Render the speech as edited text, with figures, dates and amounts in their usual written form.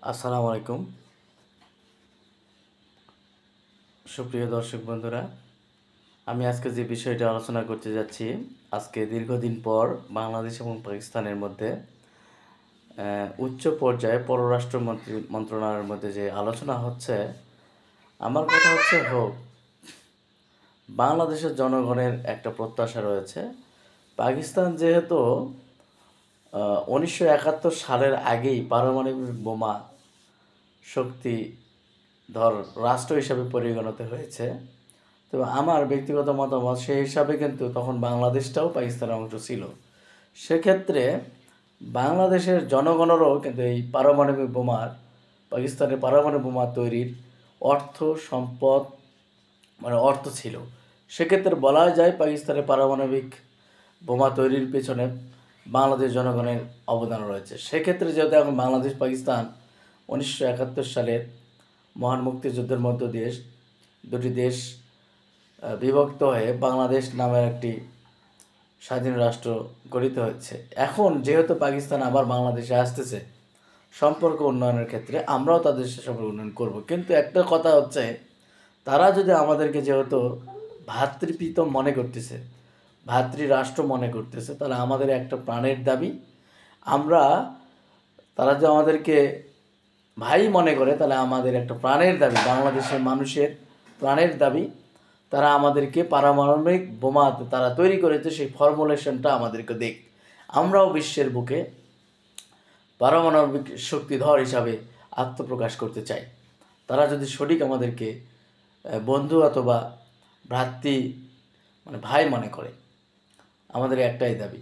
আসসালামু আলাইকুম সুপ্রিয় দর্শক বন্ধুরা। আমি আজকে যে বিষয়টা আলোচনা করতে যাচ্ছি, আজকে দীর্ঘদিন পর বাংলাদেশ এবং পাকিস্তানের মধ্যে উচ্চ পর্যায়ে পররাষ্ট্র মন্ত্রণালয়ের মধ্যে যে আলোচনা হচ্ছে, আমার কথা হচ্ছে হোক। বাংলাদেশের জনগণের একটা প্রত্যাশা রয়েছে। পাকিস্তান যেহেতু 1971 সালের আগেই পারমাণবিক বোমা শক্তি রাষ্ট্র হিসাবে পরিগণিত হয়েছে, তো আমার ব্যক্তিগত মতামত সেই হিসাবে কিন্তু তখন বাংলাদেশটাও পাকিস্তানের অংশ ছিল। সেক্ষেত্রে বাংলাদেশের জনগণেরও কিন্তু এই পাকিস্তানের পারমাণবিক বোমা তৈরির অর্থ সম্পদ অর্থ ছিল। সেক্ষেত্রে বলা যায় পাকিস্তানের পারমাণবিক বোমা তৈরির পেছনে বাংলাদেশ জনগণের অবদান রয়েছে। সেক্ষেত্রে যেহেতু এখন বাংলাদেশ পাকিস্তান 1971 সালের মহান মুক্তিযুদ্ধের মধ্য দিয়ে দুটি দেশ বিভক্ত হয়ে বাংলাদেশ নামের একটি স্বাধীন রাষ্ট্র গঠিত হচ্ছে। এখন যেহেতু পাকিস্তান আবার বাংলাদেশে আসতেছে সম্পর্ক উন্নয়নের ক্ষেত্রে, আমরাও তাদের সাথে সম্পর্ক উন্নয়ন করব। কিন্তু একটা কথা হচ্ছে, তারা যদি আমাদেরকে যেহেতু ভ্রাতৃপ্রীতম মনে করতেছে, রাষ্ট্র মনে করতেছে, তাহলে আমাদের একটা প্রাণের দাবি, আমরা তারা যদি আমাদেরকে ভাই মনে করে, তাহলে আমাদের একটা প্রাণের দাবি, বাংলাদেশের মানুষের প্রাণের দাবি, তারা আমাদেরকে পারমাণবিক বোমা তারা তৈরি করেছে, সেই ফর্মুলেশনটা আমাদেরকে দেখ। আমরাও বিশ্বের বুকে পারমাণবিক শক্তিধর হিসাবে আত্মপ্রকাশ করতে চাই। তারা যদি সঠিক আমাদেরকে বন্ধু অথবা ভ্রাতৃ ভাই মনে করে, আমাদের একটাই দাবি,